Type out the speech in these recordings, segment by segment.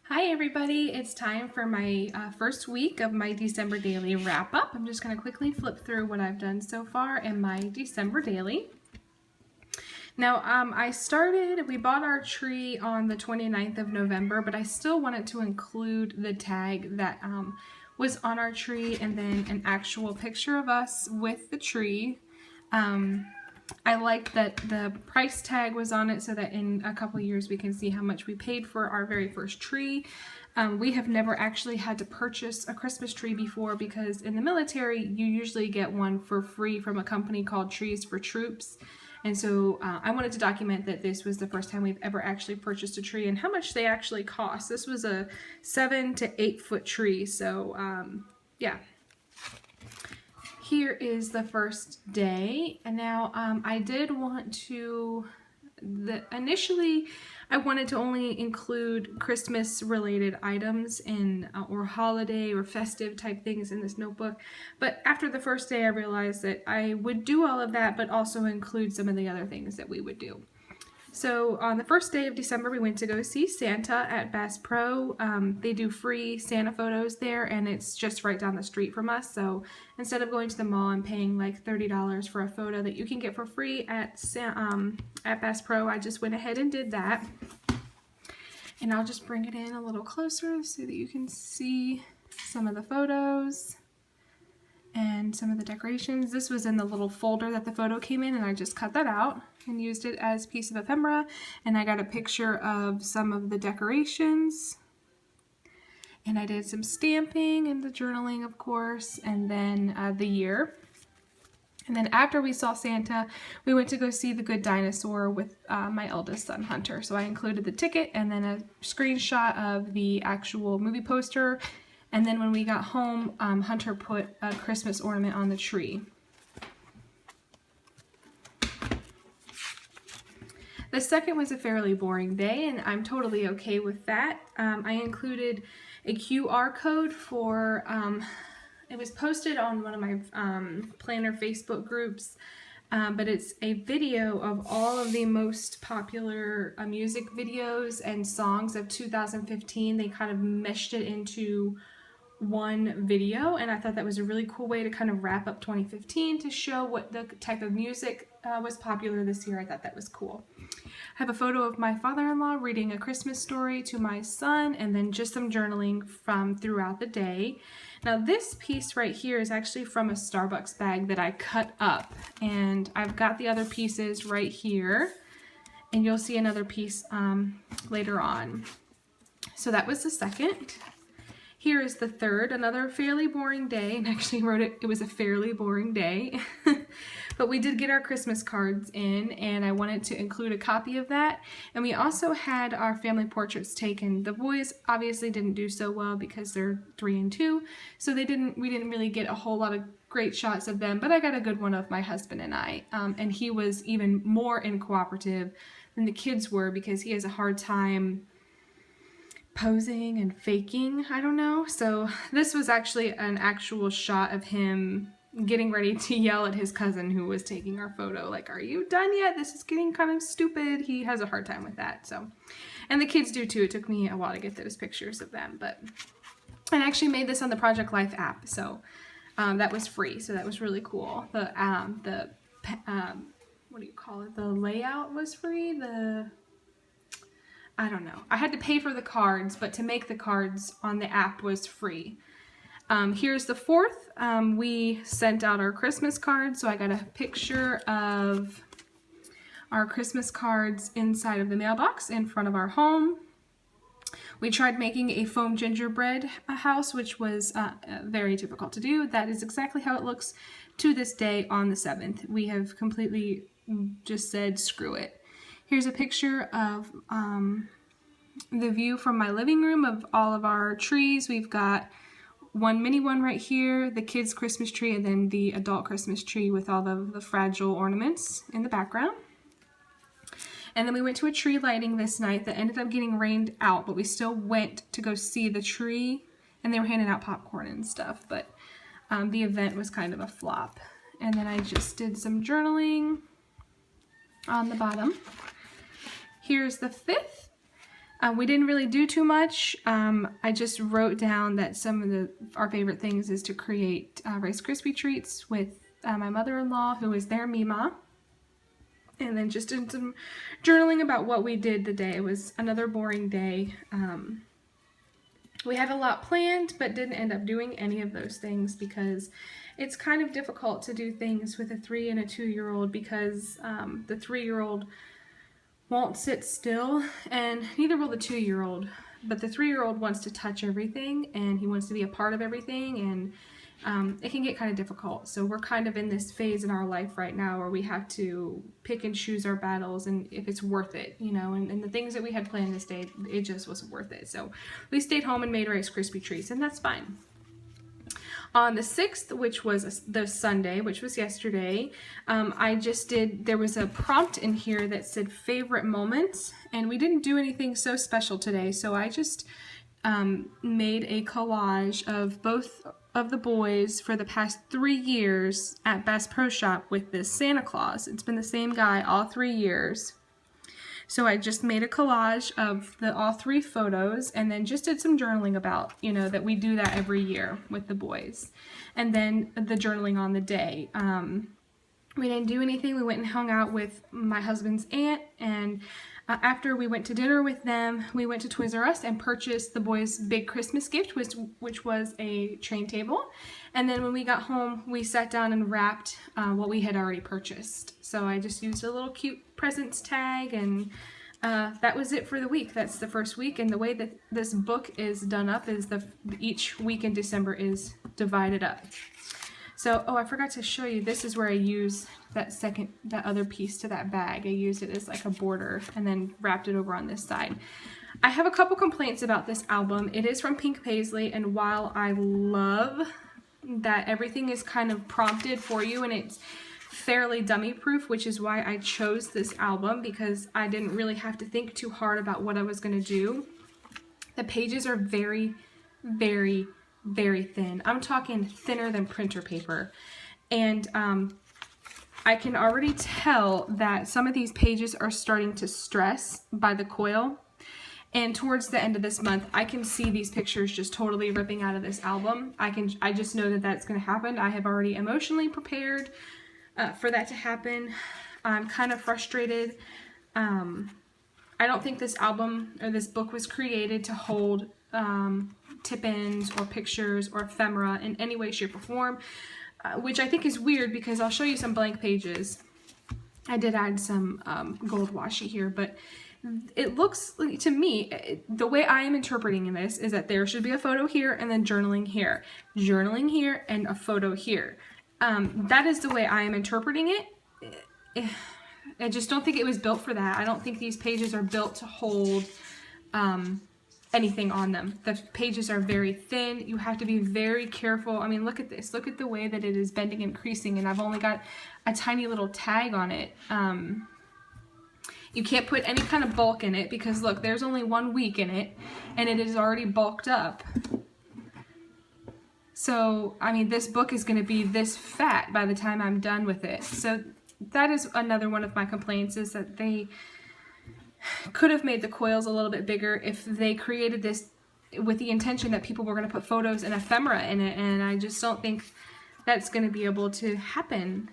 Hi everybody, it's time for my first week of my December daily wrap up. I'm just going to quickly flip through what I've done so far in my December daily. Now we bought our tree on the 29th of November, but I still wanted to include the tag that was on our tree and then an actual picture of us with the tree. I like that the price tag was on it so that in a couple years we can see how much we paid for our very first tree. We have never actually had to purchase a Christmas tree before because in the military you usually get one for free from a company called Trees for Troops. And so I wanted to document that this was the first time we've ever actually purchased a tree and how much they actually cost. This was a 7 to 8 foot tree, so yeah. Here is the first day, and now I did want to, initially I wanted to only include Christmas related items in or holiday or festive type things in this notebook, but after the first day I realized that I would do all of that but also include some of the other things that we would do. So on the first day of December, we went to go see Santa at Bass Pro. They do free Santa photos there, and it's just right down the street from us. So instead of going to the mall and paying like $30 for a photo that you can get for free at Bass Pro, I just went ahead and did that. And I'll just bring it in a little closer so that you can see some of the photos and some of the decorations. This was in the little folder that the photo came in, and I just cut that out and used it as a piece of ephemera, and I got a picture of some of the decorations, and I did some stamping and the journaling, of course, and then the year. And then after we saw Santa, we went to go see The Good Dinosaur with my eldest son, Hunter. So I included the ticket and then a screenshot of the actual movie poster. And then when we got home, Hunter put a Christmas ornament on the tree. The second was a fairly boring day, and I'm totally okay with that. I included a QR code for, it was posted on one of my planner Facebook groups, but it's a video of all of the most popular music videos and songs of 2015. They kind of meshed it into one video, and I thought that was a really cool way to kind of wrap up 2015 to show what the type of music was popular this year. I thought that was cool. I have a photo of my father-in-law reading A Christmas Story to my son, and then just some journaling from throughout the day. Now this piece right here is actually from a Starbucks bag that I cut up, and I've got the other pieces right here, and you'll see another piece later on. So that was the second. Here is the third, another fairly boring day, and actually wrote it was a fairly boring day. But we did get our Christmas cards in, and I wanted to include a copy of that. And we also had our family portraits taken. The boys obviously didn't do so well because they're 3 and 2, so we didn't really get a whole lot of great shots of them, but I got a good one of my husband and I. And he was even more uncooperative than the kids were because he has a hard time posing and faking, I don't know. So this was actually an actual shot of him getting ready to yell at his cousin who was taking our photo, like, "Are you done yet? This is getting kind of stupid." He has a hard time with that. So, and the kids do too. It took me a while to get those pictures of them, but I actually made this on the Project Life app, so that was free. So that was really cool. The what do you call it? The layout was free. I don't know. I had to pay for the cards, but to make the cards on the app was free. Here's the fourth. We sent out our Christmas cards, so I got a picture of our Christmas cards inside of the mailbox in front of our home. We tried making a foam gingerbread house, which was very difficult to do. That is exactly how it looks to this day on the 7th. We have completely just said, screw it. Here's a picture of the view from my living room of all of our trees. We've got one mini one right here, the kids' Christmas tree, and then the adult Christmas tree with all the fragile ornaments in the background. And then we went to a tree lighting this night that ended up getting rained out, but we still went to go see the tree, and they were handing out popcorn and stuff, but the event was kind of a flop. And then I just did some journaling on the bottom. Here's the fifth. We didn't really do too much. I just wrote down that some of our favorite things is to create Rice Krispie treats with my mother-in-law, who is their Mima. And then just did some journaling about what we did the day. It was another boring day. We had a lot planned, but didn't end up doing any of those things because it's kind of difficult to do things with a 3 and a 2-year-old because the 3-year-old won't sit still, and neither will the 2-year-old. But the 3-year-old wants to touch everything, and he wants to be a part of everything, and it can get kind of difficult. So we're kind of in this phase in our life right now where we have to pick and choose our battles, and if it's worth it, you know, and the things that we had planned this day, it just wasn't worth it. So we stayed home and made Rice Krispie treats, and that's fine. On the 6th, which was the Sunday, which was yesterday, there was a prompt in here that said favorite moments, and we didn't do anything so special today, so I just made a collage of both of the boys for the past 3 years at Bass Pro Shop with this Santa Claus. It's been the same guy all 3 years. So I just made a collage of all 3 photos and then just did some journaling about, you know, that we do that every year with the boys. And then the journaling on the day. We didn't do anything. We went and hung out with my husband's aunt, and after we went to dinner with them, we went to Toys R Us and purchased the boys' big Christmas gift, which was a train table. And then when we got home, we sat down and wrapped what we had already purchased. So I just used a little cute presents tag, and that was it for the week. That's the first week, and the way that this book is done up is each week in December is divided up. So, I forgot to show you, this is where I use that other piece to that bag. I used it as like a border and then wrapped it over on this side. I have a couple complaints about this album. It is from Pink Paisley, and while I love that everything is kind of prompted for you and it's fairly dummy proof, which is why I chose this album, because I didn't really have to think too hard about what I was going to do. The pages are very, very, very thin. I'm talking thinner than printer paper. And I can already tell that some of these pages are starting to stress by the coil. And towards the end of this month, I can see these pictures just totally ripping out of this album. I just know that that's going to happen. I have already emotionally prepared for that to happen. I'm kind of frustrated. I don't think this album or this book was created to hold tip-ins or pictures or ephemera in any way, shape, or form, which I think is weird because I'll show you some blank pages. I did add some gold washi here, but it looks like, to me, the way I am interpreting this is that there should be a photo here and then journaling here, and a photo here. That is the way I am interpreting it. I just don't think it was built for that. I don't think these pages are built to hold anything on them. The pages are very thin. You have to be very careful. I mean, look at this. Look at the way that it is bending and creasing, and I've only got a tiny little tag on it. You can't put any kind of bulk in it because look, there's only 1 week in it and it is already bulked up. So, I mean, this book is going to be this fat by the time I'm done with it. So that is another one of my complaints, is that they could have made the coils a little bit bigger if they created this with the intention that people were going to put photos and ephemera in it, and I just don't think that's going to be able to happen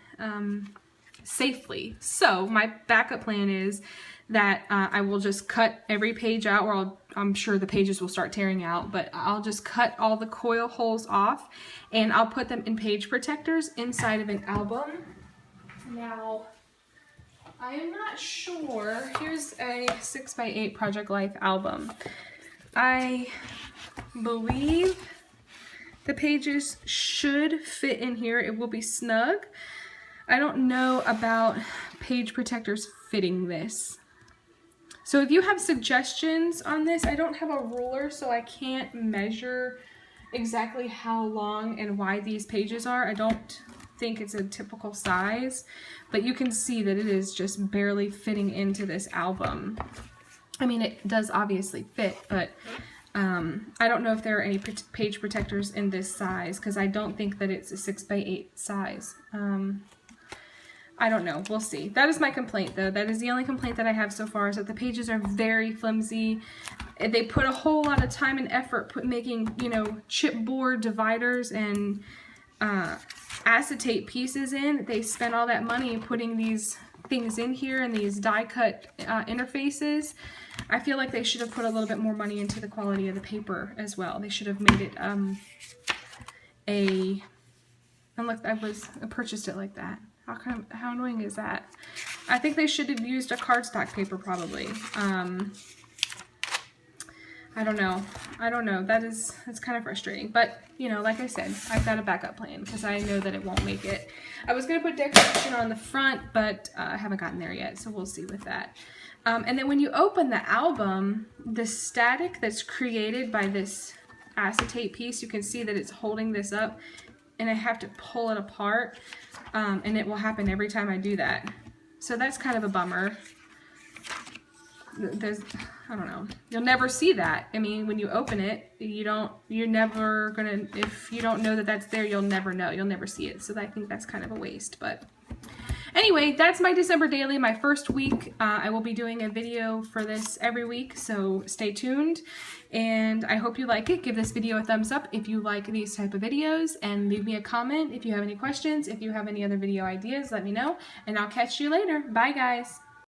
safely. So my backup plan is that I will just cut every page out, or I'm sure the pages will start tearing out, but I'll just cut all the coil holes off and I'll put them in page protectors inside of an album. Now, I am not sure. Here's a 6x8 Project Life album. I believe the pages should fit in here. It will be snug. I don't know about page protectors fitting this. So if you have suggestions on this, I don't have a ruler, so I can't measure exactly how long and wide these pages are. I don't think it's a typical size, but you can see that it is just barely fitting into this album. I mean, it does obviously fit, but I don't know if there are any page protectors in this size, because I don't think that it's a 6x8 size. I don't know. We'll see. That is my complaint, though. That is the only complaint that I have so far, is that the pages are very flimsy. they put a whole lot of time and effort making, you know, chipboard dividers and acetate pieces in. They spent all that money putting these things in here and these die cut interfaces. I feel like they should have put a little bit more money into the quality of the paper as well. They should have made it and look, I purchased it like that. How annoying is that? I think they should have used a cardstock paper probably. I don't know. That's kind of frustrating. But, you know, like I said, I've got a backup plan because I know that it won't make it. I was going to put decoration on the front, but I haven't gotten there yet, so we'll see with that. And then when you open the album, the static that's created by this acetate piece, you can see that it's holding this up, and I have to pull it apart, and it will happen every time I do that. So that's kind of a bummer. I don't know. You'll never see that. I mean, when you open it, you're never gonna, if you don't know that that's there, you'll never know. You'll never see it. So I think that's kind of a waste. But anyway, that's my December daily, my first week. I will be doing a video for this every week, so stay tuned. And I hope you like it. Give this video a thumbs up if you like these type of videos, and leave me a comment if you have any questions. If you have any other video ideas, let me know, and I'll catch you later. Bye, guys.